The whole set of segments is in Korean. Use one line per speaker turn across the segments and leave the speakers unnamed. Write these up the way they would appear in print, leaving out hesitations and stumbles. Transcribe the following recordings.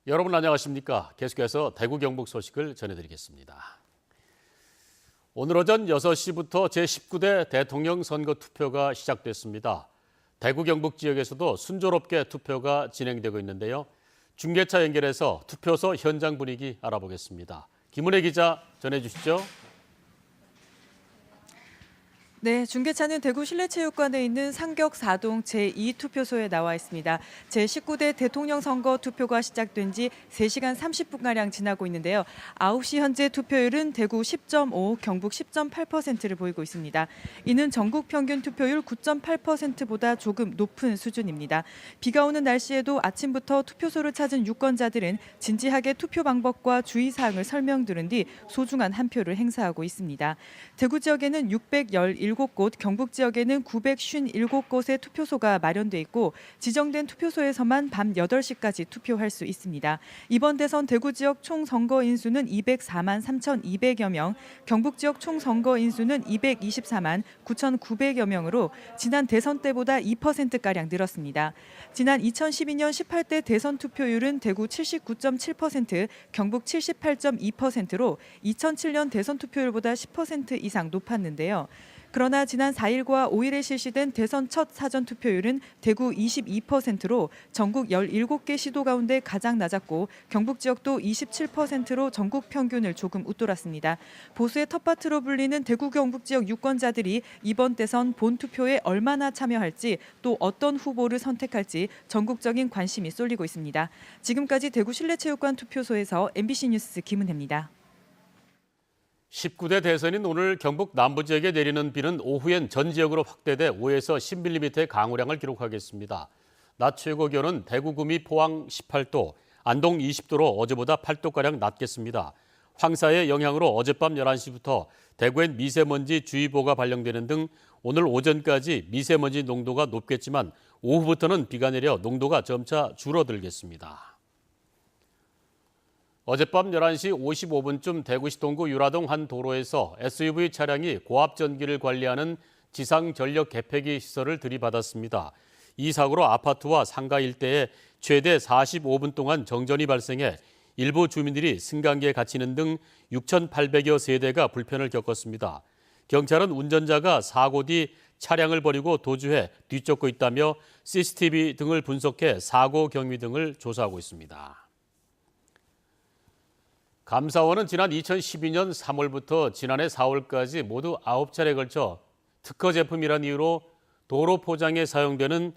여러분 안녕하십니까? 계속해서 대구 경북 소식을 전해드리겠습니다. 오늘 오전 6시부터 제19대 대통령 선거 투표가 시작됐습니다. 대구 경북 지역에서도 순조롭게 투표가 진행되고 있는데요. 중계차 연결해서 투표소 현장 분위기 알아보겠습니다. 김은혜 기자 전해주시죠.
네, 중계차는 대구 실내체육관에 있는 상격 4동 제2투표소에 나와 있습니다. 제19대 대통령 선거 투표가 시작된 지 3시간 30분가량 지나고 있는데요. 9시 현재 투표율은 대구 10.5, 경북 10.8%를 보이고 있습니다. 이는 전국 평균 투표율 9.8%보다 조금 높은 수준입니다. 비가 오는 날씨에도 아침부터 투표소를 찾은 유권자들은 진지하게 투표 방법과 주의사항을 설명들은 뒤 소중한 한 표를 행사하고 있습니다. 대구 지역에는 617곳, 경북 지역에는 957곳의 투표소가 마련돼 있고 지정된 투표소에서만 밤 8시까지 투표할 수 있습니다. 이번 대선 대구 지역 총 선거 인수는 204만 3,200여 명, 경북 지역 총 선거 인수는 224만 9,900여 명으로 지난 대선 때보다 2%가량 늘었습니다. 지난 2012년 18대 대선 투표율은 대구 79.7%, 경북 78.2%로 2007년 대선 투표율보다 10% 이상 높았는데요. 그러나 지난 4일과 5일에 실시된 대선 첫 사전 투표율은 대구 22%로 전국 17개 시도 가운데 가장 낮았고 경북 지역도 27%로 전국 평균을 조금 웃돌았습니다. 보수의 텃밭으로 불리는 대구 경북 지역 유권자들이 이번 대선 본투표에 얼마나 참여할지 또 어떤 후보를 선택할지 전국적인 관심이 쏠리고 있습니다. 지금까지 대구 실내체육관 투표소에서 MBC 뉴스 김은혜입니다.
19대 대선인 오늘 경북 남부 지역에 내리는 비는 오후엔 전 지역으로 확대돼 5에서 10mm의 강우량을 기록하겠습니다. 낮 최고 기온은 대구 구미 포항 18도, 안동 20도로 어제보다 8도가량 낮겠습니다. 황사의 영향으로 어젯밤 11시부터 대구엔 미세먼지 주의보가 발령되는 등 오늘 오전까지 미세먼지 농도가 높겠지만 오후부터는 비가 내려 농도가 점차 줄어들겠습니다. 어젯밤 11시 55분쯤 대구시 동구 유라동 한 도로에서 SUV 차량이 고압 전기를 관리하는 지상 전력 개폐기 시설을 들이받았습니다. 이 사고로 아파트와 상가 일대에 최대 45분 동안 정전이 발생해 일부 주민들이 승강기에 갇히는 등 6,800여 세대가 불편을 겪었습니다. 경찰은 운전자가 사고 뒤 차량을 버리고 도주해 뒤쫓고 있다며 CCTV 등을 분석해 사고 경위 등을 조사하고 있습니다. 감사원은 지난 2012년 3월부터 지난해 4월까지 모두 9차례에 걸쳐 특허 제품이라는 이유로 도로 포장에 사용되는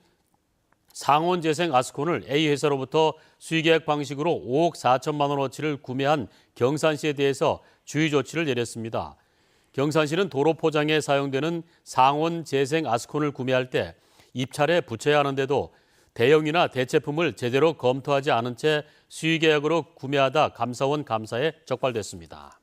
상온 재생 아스콘을 A 회사로부터 수의계약 방식으로 5억 4천만 원어치를 구매한 경산시에 대해서 주의 조치를 내렸습니다. 경산시는 도로 포장에 사용되는 상온 재생 아스콘을 구매할 때 입찰에 붙여야 하는데도 대형이나 대체품을 제대로 검토하지 않은 채 수의계약으로 구매하다 감사원 감사에 적발됐습니다.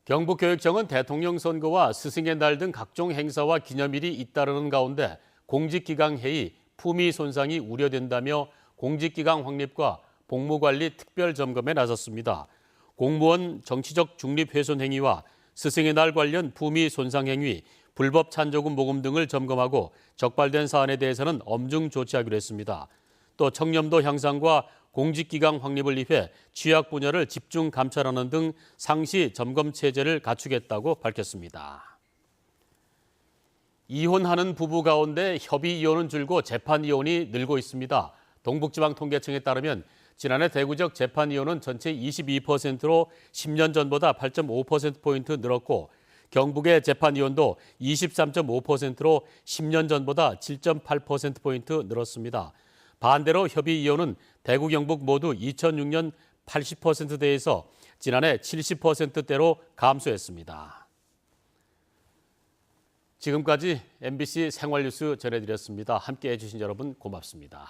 경북교육청은 대통령 선거와 스승의 날 등 각종 행사와 기념일이 잇따르는 가운데 공직기강회의 품위 손상이 우려된다며 공직기강 확립과 복무관리 특별점검에 나섰습니다. 공무원 정치적 중립 훼손 행위와 스승의 날 관련 품위 손상 행위, 불법 찬조금 모금 등을 점검하고 적발된 사안에 대해서는 엄중 조치하기로 했습니다. 또 청렴도 향상과 공직기강 확립을 위해 취약 분야를 집중 감찰하는 등 상시 점검 체제를 갖추겠다고 밝혔습니다. 이혼하는 부부 가운데 협의 이혼은 줄고 재판 이혼이 늘고 있습니다. 동북지방통계청에 따르면 지난해 대구 지역 재판 이혼은 전체 22%로 10년 전보다 8.5%포인트 늘었고 경북의 재판 이혼도 23.5%로 10년 전보다 7.8%포인트 늘었습니다. 반대로 협의 이혼은 대구 경북 모두 2006년 80%대에서 지난해 70%대로 감소했습니다. 지금까지 MBC 생활뉴스 전해드렸습니다. 함께해 주신 여러분 고맙습니다.